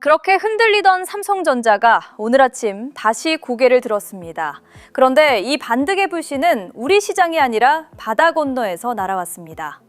그렇게 흔들리던 삼성전자가 오늘 아침 다시 고개를 들었습니다. 그런데 이 반등의 불씨는 우리 시장이 아니라 바다 건너에서 날아왔습니다.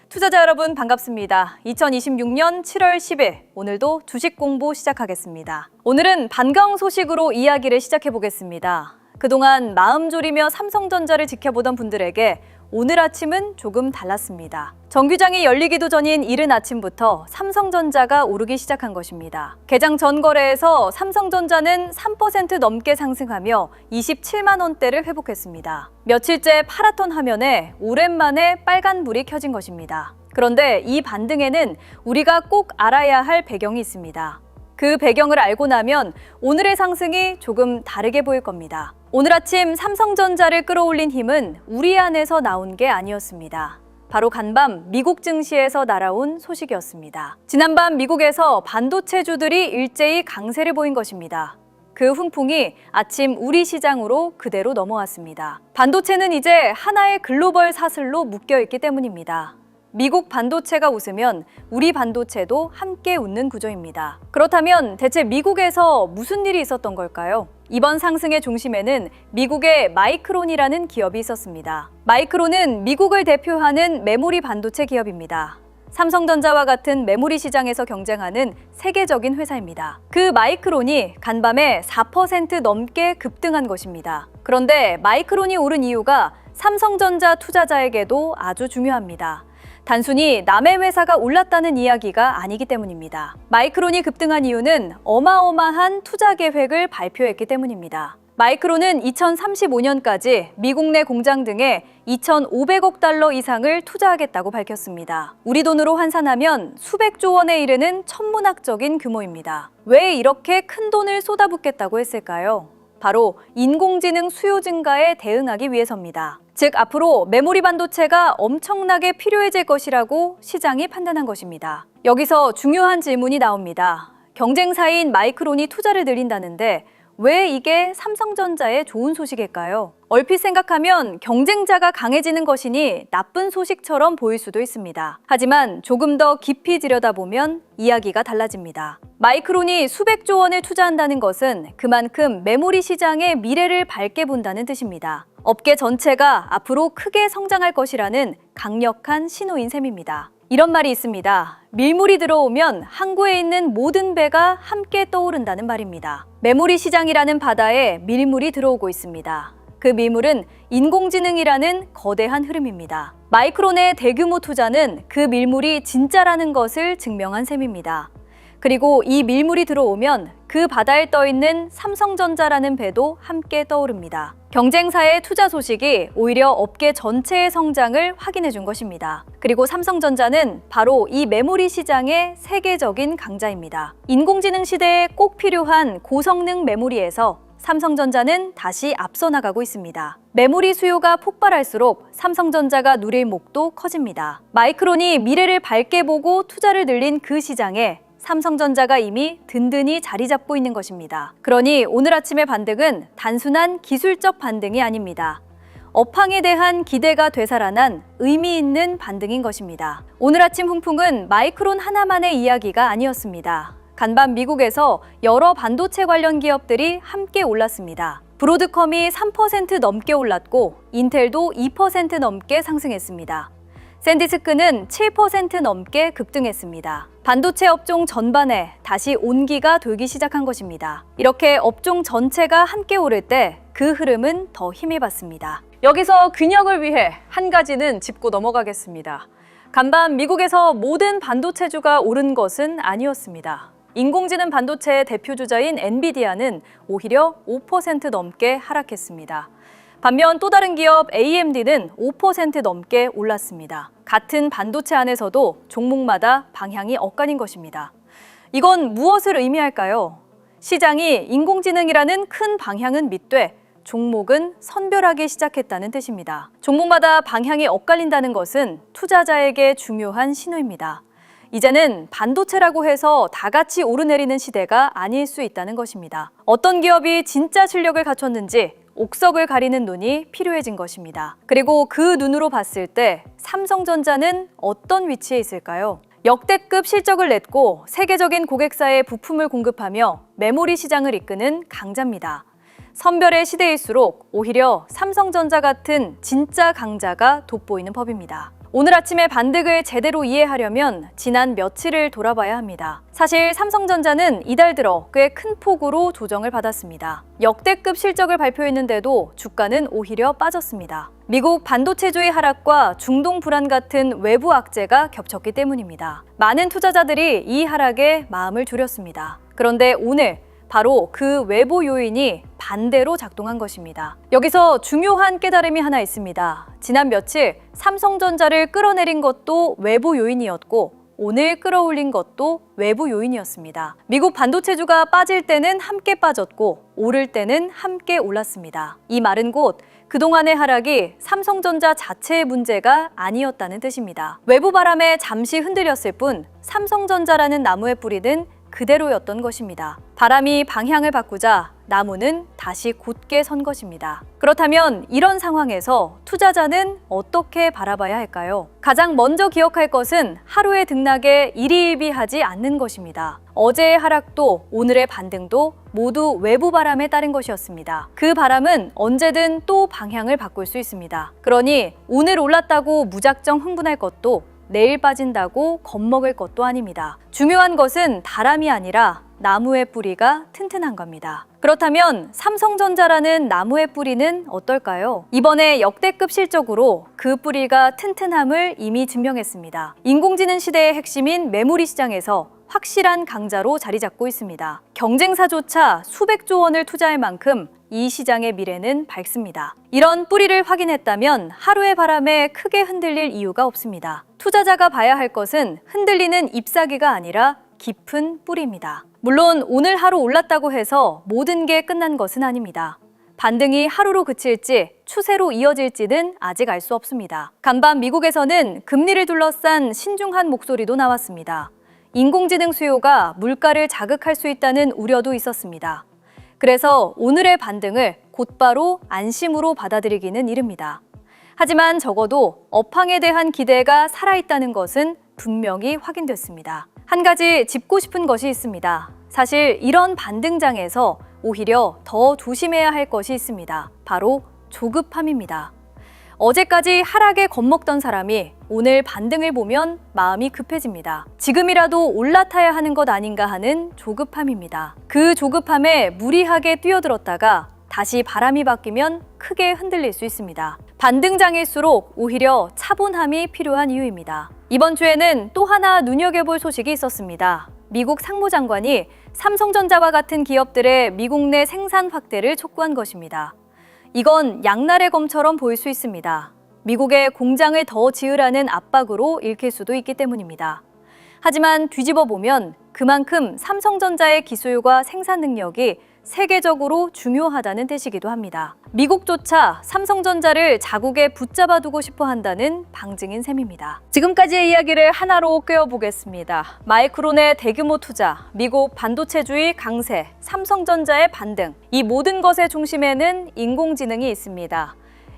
투자자 여러분 반갑습니다. 2026년 7월 10일 오늘도 주식 공부 시작하겠습니다. 오늘은 반가운 소식으로 이야기를 시작해 보겠습니다. 그동안 마음 졸이며 삼성전자를 지켜보던 분들에게 오늘 아침은 조금 달랐습니다. 정규장이 열리기도 전인 이른 아침부터 삼성전자가 오르기 시작한 것입니다. 개장 전 거래에서 삼성전자는 3% 넘게 상승하며 27만 원대를 회복했습니다. 며칠째 파랗던 화면에 오랜만에 빨간불이 켜진 것입니다. 그런데 이 반등에는 우리가 꼭 알아야 할 배경이 있습니다. 그 배경을 알고 나면 오늘의 상승이 조금 다르게 보일 겁니다. 오늘 아침 삼성전자를 끌어올린 힘은 우리 안에서 나온 게 아니었습니다. 바로 간밤 미국 증시에서 날아온 소식이었습니다. 지난밤 미국에서 반도체주들이 일제히 강세를 보인 것입니다. 그 훈풍이 아침 우리 시장으로 그대로 넘어왔습니다. 반도체는 이제 하나의 글로벌 사슬로 묶여있기 때문입니다. 미국 반도체가 웃으면 우리 반도체도 함께 웃는 구조입니다. 그렇다면 대체 미국에서 무슨 일이 있었던 걸까요? 이번 상승의 중심에는 미국의 마이크론이라는 기업이 있었습니다. 마이크론은 미국을 대표하는 메모리 반도체 기업입니다. 삼성전자와 같은 메모리 시장에서 경쟁하는 세계적인 회사입니다. 그 마이크론이 간밤에 4% 넘게 급등한 것입니다. 그런데 마이크론이 오른 이유가 삼성전자 투자자에게도 아주 중요합니다. 단순히 남의 회사가 올랐다는 이야기가 아니기 때문입니다. 마이크론이 급등한 이유는 어마어마한 투자 계획을 발표했기 때문입니다. 마이크론은 2035년까지 미국 내 공장 등에 2,500억 달러 이상을 투자하겠다고 밝혔습니다. 우리 돈으로 환산하면 수백조 원에 이르는 천문학적인 규모입니다. 왜 이렇게 큰 돈을 쏟아붓겠다고 했을까요? 바로 인공지능 수요 증가에 대응하기 위해서입니다. 즉 앞으로 메모리 반도체가 엄청나게 필요해질 것이라고 시장이 판단한 것입니다. 여기서 중요한 질문이 나옵니다. 경쟁사인 마이크론이 투자를 늘린다는데 왜 이게 삼성전자에 좋은 소식일까요? 얼핏 생각하면 경쟁자가 강해지는 것이니 나쁜 소식처럼 보일 수도 있습니다. 하지만 조금 더 깊이 들여다보면 이야기가 달라집니다. 마이크론이 수백조 원을 투자한다는 것은 그만큼 메모리 시장의 미래를 밝게 본다는 뜻입니다. 업계 전체가 앞으로 크게 성장할 것이라는 강력한 신호인 셈입니다. 이런 말이 있습니다. 밀물이 들어오면 항구에 있는 모든 배가 함께 떠오른다는 말입니다. 메모리 시장이라는 바다에 밀물이 들어오고 있습니다. 그 밀물은 인공지능이라는 거대한 흐름입니다. 마이크론의 대규모 투자는 그 밀물이 진짜라는 것을 증명한 셈입니다. 그리고 이 밀물이 들어오면 그 바다에 떠있는 삼성전자라는 배도 함께 떠오릅니다. 경쟁사의 투자 소식이 오히려 업계 전체의 성장을 확인해 준 것입니다. 그리고 삼성전자는 바로 이 메모리 시장의 세계적인 강자입니다. 인공지능 시대에 꼭 필요한 고성능 메모리에서 삼성전자는 다시 앞서 나가고 있습니다. 메모리 수요가 폭발할수록 삼성전자가 누릴 목도 커집니다. 마이크론이 미래를 밝게 보고 투자를 늘린 그 시장에 삼성전자가 이미 든든히 자리 잡고 있는 것입니다. 그러니 오늘 아침의 반등은 단순한 기술적 반등이 아닙니다. 업황에 대한 기대가 되살아난 의미 있는 반등인 것입니다. 오늘 아침 훈풍은 마이크론 하나만의 이야기가 아니었습니다. 간밤 미국에서 여러 반도체 관련 기업들이 함께 올랐습니다. 브로드컴이 3% 넘게 올랐고 인텔도 2% 넘게 상승했습니다. 샌디스크는 7% 넘게 급등했습니다. 반도체 업종 전반에 다시 온기가 돌기 시작한 것입니다. 이렇게 업종 전체가 함께 오를 때 그 흐름은 더 힘이 받습니다. 여기서 균형을 위해 한 가지는 짚고 넘어가겠습니다. 간밤 미국에서 모든 반도체주가 오른 것은 아니었습니다. 인공지능 반도체의 대표주자인 엔비디아는 오히려 5% 넘게 하락했습니다. 반면 또 다른 기업 AMD는 5% 넘게 올랐습니다. 같은 반도체 안에서도 종목마다 방향이 엇갈린 것입니다. 이건 무엇을 의미할까요? 시장이 인공지능이라는 큰 방향은 밑돼 종목은 선별하기 시작했다는 뜻입니다. 종목마다 방향이 엇갈린다는 것은 투자자에게 중요한 신호입니다. 이제는 반도체라고 해서 다 같이 오르내리는 시대가 아닐 수 있다는 것입니다. 어떤 기업이 진짜 실력을 갖췄는지 옥석을 가리는 눈이 필요해진 것입니다. 그리고 그 눈으로 봤을 때 삼성전자는 어떤 위치에 있을까요? 역대급 실적을 냈고 세계적인 고객사에 부품을 공급하며 메모리 시장을 이끄는 강자입니다. 선별의 시대일수록 오히려 삼성전자 같은 진짜 강자가 돋보이는 법입니다. 오늘 아침에 반등을 제대로 이해하려면 지난 며칠을 돌아봐야 합니다. 사실 삼성전자는 이달 들어 꽤 큰 폭으로 조정을 받았습니다. 역대급 실적을 발표했는데도 주가는 오히려 빠졌습니다. 미국 반도체주의 하락과 중동 불안 같은 외부 악재가 겹쳤기 때문입니다. 많은 투자자들이 이 하락에 마음을 졸였습니다. 그런데 오늘 바로 그 외부 요인이 반대로 작동한 것입니다. 여기서 중요한 깨달음이 하나 있습니다. 지난 며칠 삼성전자를 끌어내린 것도 외부 요인이었고 오늘 끌어올린 것도 외부 요인이었습니다. 미국 반도체주가 빠질 때는 함께 빠졌고 오를 때는 함께 올랐습니다. 이 말은 곧 그동안의 하락이 삼성전자 자체의 문제가 아니었다는 뜻입니다. 외부 바람에 잠시 흔들렸을 뿐 삼성전자라는 나무의 뿌리는 그대로였던 것입니다. 바람이 방향을 바꾸자 나무는 다시 곧게 선 것입니다. 그렇다면 이런 상황에서 투자자는 어떻게 바라봐야 할까요? 가장 먼저 기억할 것은 하루의 등락에 일희일비하지 않는 것입니다. 어제의 하락도 오늘의 반등도 모두 외부 바람에 따른 것이었습니다. 그 바람은 언제든 또 방향을 바꿀 수 있습니다. 그러니 오늘 올랐다고 무작정 흥분할 것도 내일 빠진다고 겁먹을 것도 아닙니다. 중요한 것은 바람이 아니라 나무의 뿌리가 튼튼한 겁니다. 그렇다면 삼성전자라는 나무의 뿌리는 어떨까요? 이번에 역대급 실적으로 그 뿌리가 튼튼함을 이미 증명했습니다. 인공지능 시대의 핵심인 메모리 시장에서 확실한 강자로 자리 잡고 있습니다. 경쟁사조차 수백조 원을 투자할 만큼 이 시장의 미래는 밝습니다. 이런 뿌리를 확인했다면 하루의 바람에 크게 흔들릴 이유가 없습니다. 투자자가 봐야 할 것은 흔들리는 잎사귀가 아니라 깊은 뿌리입니다. 물론 오늘 하루 올랐다고 해서 모든 게 끝난 것은 아닙니다. 반등이 하루로 그칠지 추세로 이어질지는 아직 알 수 없습니다. 간밤 미국에서는 금리를 둘러싼 신중한 목소리도 나왔습니다. 인공지능 수요가 물가를 자극할 수 있다는 우려도 있었습니다. 그래서 오늘의 반등을 곧바로 안심으로 받아들이기는 이릅니다. 하지만 적어도 업황에 대한 기대가 살아있다는 것은 분명히 확인됐습니다. 한 가지 짚고 싶은 것이 있습니다. 사실 이런 반등장에서 오히려 더 조심해야 할 것이 있습니다. 바로 조급함입니다. 어제까지 하락에 겁먹던 사람이 오늘 반등을 보면 마음이 급해집니다. 지금이라도 올라타야 하는 것 아닌가 하는 조급함입니다. 그 조급함에 무리하게 뛰어들었다가 다시 바람이 바뀌면 크게 흔들릴 수 있습니다. 반등장일수록 오히려 차분함이 필요한 이유입니다. 이번 주에는 또 하나 눈여겨볼 소식이 있었습니다. 미국 상무장관이 삼성전자와 같은 기업들의 미국 내 생산 확대를 촉구한 것입니다. 이건 양날의 검처럼 보일 수 있습니다. 미국에 공장을 더 지으라는 압박으로 읽힐 수도 있기 때문입니다. 하지만 뒤집어 보면 그만큼 삼성전자의 기술과 생산 능력이 세계적으로 중요하다는 뜻이기도 합니다. 미국조차 삼성전자를 자국에 붙잡아 두고 싶어 한다는 방증인 셈입니다. 지금까지의 이야기를 하나로 꿰어보겠습니다. 마이크론의 대규모 투자, 미국 반도체주의 강세, 삼성전자의 반등, 이 모든 것의 중심에는 인공지능이 있습니다.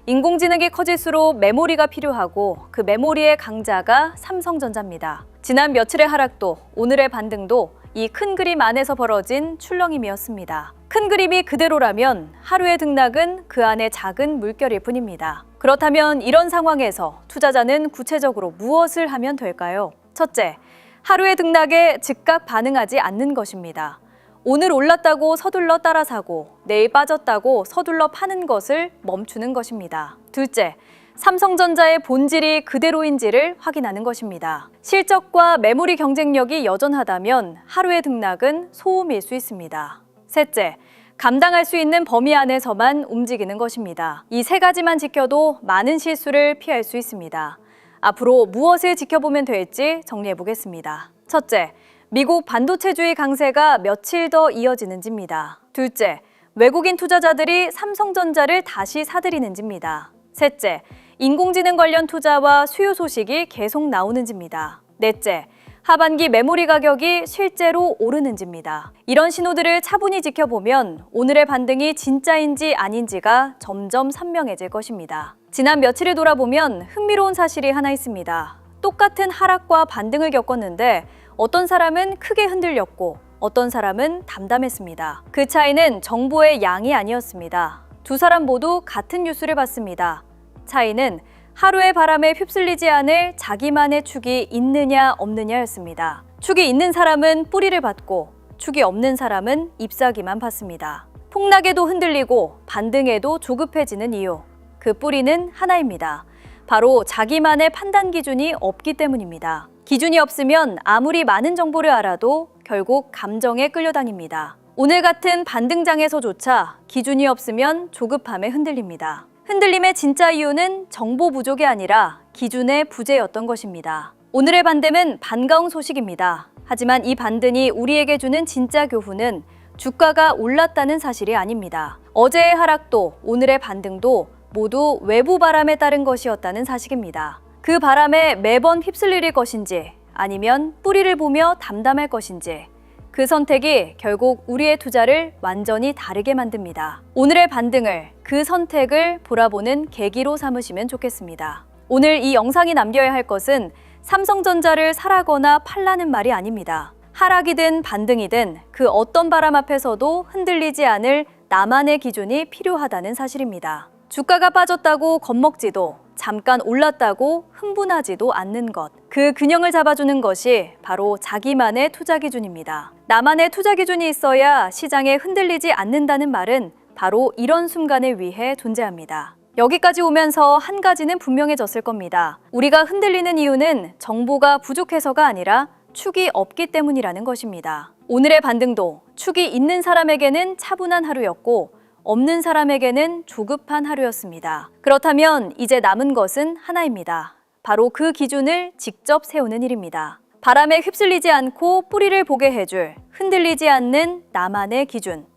인공지능이 커질수록 메모리가 필요하고 그 메모리의 강자가 삼성전자입니다. 지난 며칠의 하락도 오늘의 반등도 이 큰 그림 안에서 벌어진 출렁임이었습니다. 큰 그림이 그대로라면 하루의 등락은 그 안에 작은 물결일 뿐입니다. 그렇다면 이런 상황에서 투자자는 구체적으로 무엇을 하면 될까요? 첫째, 하루의 등락에 즉각 반응하지 않는 것입니다. 오늘 올랐다고 서둘러 따라 사고 내일 빠졌다고 서둘러 파는 것을 멈추는 것입니다. 둘째, 삼성전자의 본질이 그대로인지를 확인하는 것입니다. 실적과 메모리 경쟁력이 여전하다면 하루의 등락은 소음일 수 있습니다. 셋째, 감당할 수 있는 범위 안에서만 움직이는 것입니다. 이 세 가지만 지켜도 많은 실수를 피할 수 있습니다. 앞으로 무엇을 지켜보면 될지 정리해 보겠습니다. 첫째, 미국 반도체주의 강세가 며칠 더 이어지는지입니다. 둘째, 외국인 투자자들이 삼성전자를 다시 사들이는지입니다. 셋째, 인공지능 관련 투자와 수요 소식이 계속 나오는지입니다. 넷째, 하반기 메모리 가격이 실제로 오르는지입니다. 이런 신호들을 차분히 지켜보면 오늘의 반등이 진짜인지 아닌지가 점점 선명해질 것입니다. 지난 며칠을 돌아보면 흥미로운 사실이 하나 있습니다. 똑같은 하락과 반등을 겪었는데 어떤 사람은 크게 흔들렸고 어떤 사람은 담담했습니다. 그 차이는 정보의 양이 아니었습니다. 두 사람 모두 같은 뉴스를 봤습니다. 차이는 하루의 바람에 휩쓸리지 않을 자기만의 축이 있느냐 없느냐였습니다. 축이 있는 사람은 뿌리를 받고 축이 없는 사람은 잎사귀만 받습니다. 폭락에도 흔들리고 반등에도 조급해지는 이유, 그 뿌리는 하나입니다. 바로 자기만의 판단 기준이 없기 때문입니다. 기준이 없으면 아무리 많은 정보를 알아도 결국 감정에 끌려다닙니다. 오늘 같은 반등장에서조차 기준이 없으면 조급함에 흔들립니다. 흔들림의 진짜 이유는 정보 부족이 아니라 기준의 부재였던 것입니다. 오늘의 반등은 반가운 소식입니다. 하지만 이 반등이 우리에게 주는 진짜 교훈은 주가가 올랐다는 사실이 아닙니다. 어제의 하락도 오늘의 반등도 모두 외부 바람에 따른 것이었다는 사실입니다. 그 바람에 매번 휩쓸릴 것인지 아니면 뿌리를 보며 담담할 것인지 그 선택이 결국 우리의 투자를 완전히 다르게 만듭니다. 오늘의 반등을, 그 선택을 돌아보는 계기로 삼으시면 좋겠습니다. 오늘 이 영상이 남겨야 할 것은 삼성전자를 사라거나 팔라는 말이 아닙니다. 하락이든 반등이든 그 어떤 바람 앞에서도 흔들리지 않을 나만의 기준이 필요하다는 사실입니다. 주가가 빠졌다고 겁먹지도 잠깐 올랐다고 흥분하지도 않는 것. 그 균형을 잡아주는 것이 바로 자기만의 투자 기준입니다. 나만의 투자 기준이 있어야 시장에 흔들리지 않는다는 말은 바로 이런 순간을 위해 존재합니다. 여기까지 오면서 한 가지는 분명해졌을 겁니다. 우리가 흔들리는 이유는 정보가 부족해서가 아니라 축이 없기 때문이라는 것입니다. 오늘의 반등도 축이 있는 사람에게는 차분한 하루였고 없는 사람에게는 조급한 하루였습니다. 그렇다면 이제 남은 것은 하나입니다. 바로 그 기준을 직접 세우는 일입니다. 바람에 휩쓸리지 않고 뿌리를 보게 해줄 흔들리지 않는 나만의 기준.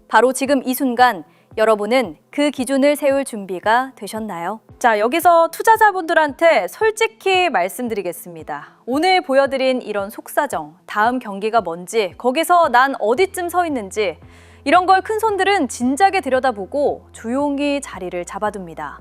바로 지금 이 순간 여러분은 그 기준을 세울 준비가 되셨나요? 자, 여기서 투자자분들한테 솔직히 말씀드리겠습니다. 오늘 보여드린 이런 속사정, 다음 경기가 뭔지, 거기서 난 어디쯤 서 있는지 이런 걸 큰손들은 진작에 들여다보고 조용히 자리를 잡아둡니다.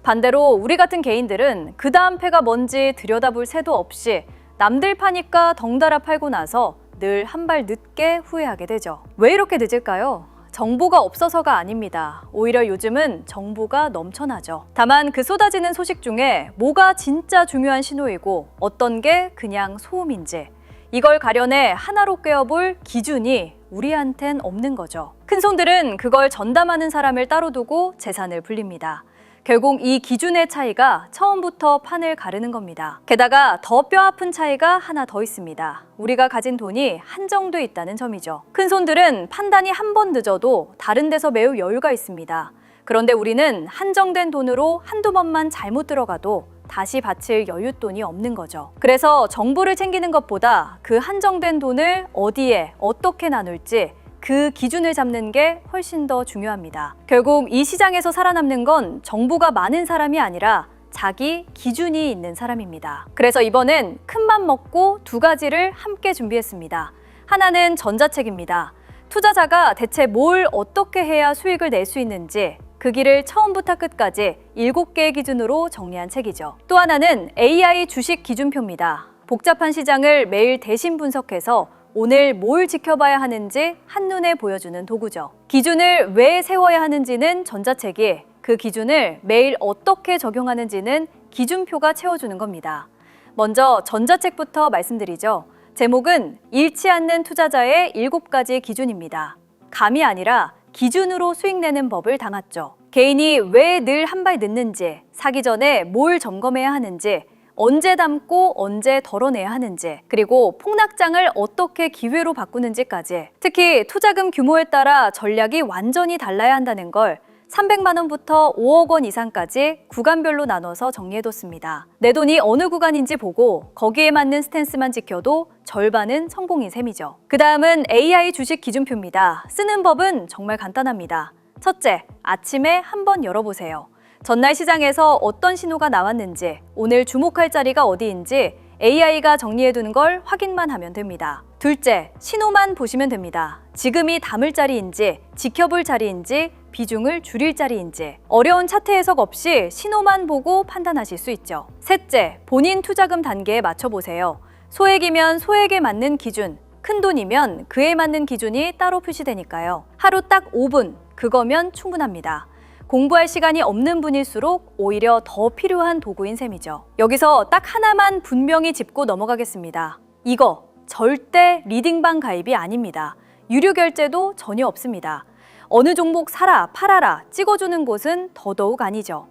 반대로 우리 같은 개인들은 그 다음 패가 뭔지 들여다볼 새도 없이 남들 파니까 덩달아 팔고 나서 늘 한 발 늦게 후회하게 되죠. 왜 이렇게 늦을까요? 정보가 없어서가 아닙니다. 오히려 요즘은 정보가 넘쳐나죠. 다만 그 쏟아지는 소식 중에 뭐가 진짜 중요한 신호이고 어떤 게 그냥 소음인지 이걸 가려내 하나로 꿰어볼 기준이 우리한텐 없는 거죠. 큰손들은 그걸 전담하는 사람을 따로 두고 재산을 불립니다. 결국 이 기준의 차이가 처음부터 판을 가르는 겁니다. 게다가 더 뼈아픈 차이가 하나 더 있습니다. 우리가 가진 돈이 한정돼 있다는 점이죠. 큰손들은 판단이 한 번 늦어도 다른 데서 매우 여유가 있습니다. 그런데 우리는 한정된 돈으로 한두 번만 잘못 들어가도 다시 바칠 여윳돈이 없는 거죠. 그래서 정보를 챙기는 것보다 그 한정된 돈을 어디에 어떻게 나눌지 그 기준을 잡는 게 훨씬 더 중요합니다. 결국 이 시장에서 살아남는 건 정보가 많은 사람이 아니라 자기 기준이 있는 사람입니다. 그래서 이번엔 큰맘 먹고 두 가지를 함께 준비했습니다. 하나는 전자책입니다. 투자자가 대체 뭘 어떻게 해야 수익을 낼 수 있는지 그 길을 처음부터 끝까지 7개의 기준으로 정리한 책이죠. 또 하나는 AI 주식 기준표입니다. 복잡한 시장을 매일 대신 분석해서 오늘 뭘 지켜봐야 하는지 한눈에 보여주는 도구죠. 기준을 왜 세워야 하는지는 전자책이, 그 기준을 매일 어떻게 적용하는지는 기준표가 채워주는 겁니다. 먼저 전자책부터 말씀드리죠. 제목은 잃지 않는 투자자의 7가지 기준입니다. 감이 아니라 기준으로 수익 내는 법을 담았죠. 개인이 왜 늘 한 발 늦는지, 사기 전에 뭘 점검해야 하는지, 언제 담고 언제 덜어내야 하는지, 그리고 폭락장을 어떻게 기회로 바꾸는지까지, 특히 투자금 규모에 따라 전략이 완전히 달라야 한다는 걸 300만 원부터 5억 원 이상까지 구간별로 나눠서 정리해뒀습니다. 내 돈이 어느 구간인지 보고 거기에 맞는 스탠스만 지켜도 절반은 성공인 셈이죠. 그 다음은 AI 주식 기준표입니다. 쓰는 법은 정말 간단합니다. 첫째, 아침에 한번 열어보세요. 전날 시장에서 어떤 신호가 나왔는지, 오늘 주목할 자리가 어디인지 AI가 정리해두는 걸 확인만 하면 됩니다. 둘째, 신호만 보시면 됩니다. 지금이 담을 자리인지, 지켜볼 자리인지 비중을 줄일 자리인지 어려운 차트 해석 없이 신호만 보고 판단하실 수 있죠. 셋째, 본인 투자금 단계에 맞춰보세요. 소액이면 소액에 맞는 기준, 큰 돈이면 그에 맞는 기준이 따로 표시되니까요. 하루 딱 5분, 그거면 충분합니다. 공부할 시간이 없는 분일수록 오히려 더 필요한 도구인 셈이죠. 여기서 딱 하나만 분명히 짚고 넘어가겠습니다. 이거 절대 리딩방 가입이 아닙니다. 유료 결제도 전혀 없습니다. 어느 종목 사라, 팔아라 찍어주는 곳은 더더욱 아니죠.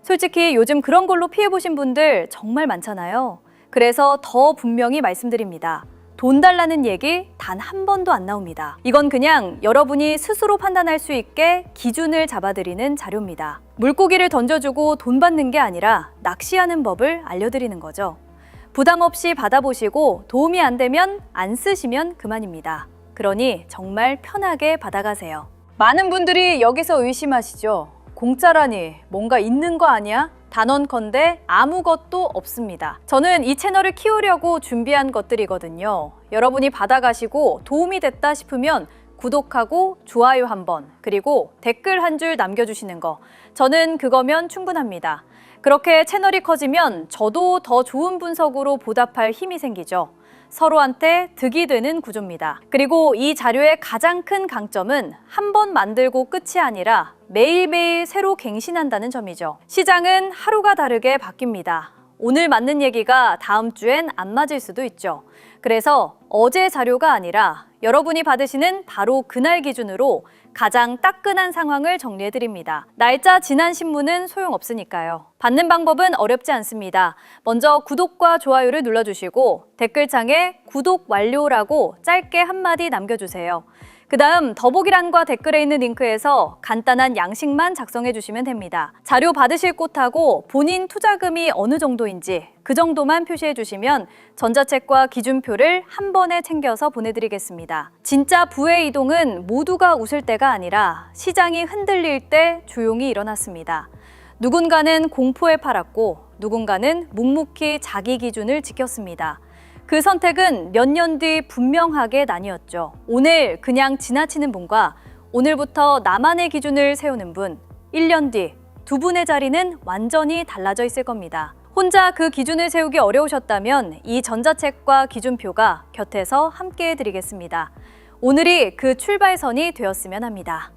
솔직히 요즘 그런 걸로 피해보신 분들 정말 많잖아요. 그래서 더 분명히 말씀드립니다. 돈 달라는 얘기 단 한 번도 안 나옵니다. 이건 그냥 여러분이 스스로 판단할 수 있게 기준을 잡아드리는 자료입니다. 물고기를 던져주고 돈 받는 게 아니라 낚시하는 법을 알려드리는 거죠. 부담 없이 받아보시고 도움이 안 되면 안 쓰시면 그만입니다. 그러니 정말 편하게 받아가세요. 많은 분들이 여기서 의심하시죠. 공짜라니 뭔가 있는 거 아니야? 단언컨대 아무것도 없습니다. 저는 이 채널을 키우려고 준비한 것들이거든요. 여러분이 받아가시고 도움이 됐다 싶으면 구독하고 좋아요 한번, 그리고 댓글 한 줄 남겨주시는 거, 저는 그거면 충분합니다. 그렇게 채널이 커지면 저도 더 좋은 분석으로 보답할 힘이 생기죠. 서로한테 득이 되는 구조입니다. 그리고 이 자료의 가장 큰 강점은 한 번 만들고 끝이 아니라 매일매일 새로 갱신한다는 점이죠. 시장은 하루가 다르게 바뀝니다. 오늘 맞는 얘기가 다음 주엔 안 맞을 수도 있죠. 그래서 어제 자료가 아니라 여러분이 받으시는 바로 그날 기준으로 가장 따끈한 상황을 정리해드립니다. 날짜 지난 신문은 소용없으니까요. 받는 방법은 어렵지 않습니다. 먼저 구독과 좋아요를 눌러주시고 댓글창에 구독 완료라고 짧게 한마디 남겨주세요. 그 다음 더보기란과 댓글에 있는 링크에서 간단한 양식만 작성해 주시면 됩니다. 자료 받으실 곳하고 본인 투자금이 어느 정도인지 그 정도만 표시해 주시면 전자책과 기준표를 한 번에 챙겨서 보내드리겠습니다. 진짜 부의 이동은 모두가 웃을 때가 아니라 시장이 흔들릴 때 조용히 일어났습니다. 누군가는 공포에 팔았고 누군가는 묵묵히 자기 기준을 지켰습니다. 그 선택은 몇 년 뒤 분명하게 나뉘었죠. 오늘 그냥 지나치는 분과 오늘부터 나만의 기준을 세우는 분, 1년 뒤 두 분의 자리는 완전히 달라져 있을 겁니다. 혼자 그 기준을 세우기 어려우셨다면 이 전자책과 기준표가 곁에서 함께 해드리겠습니다. 오늘이 그 출발선이 되었으면 합니다.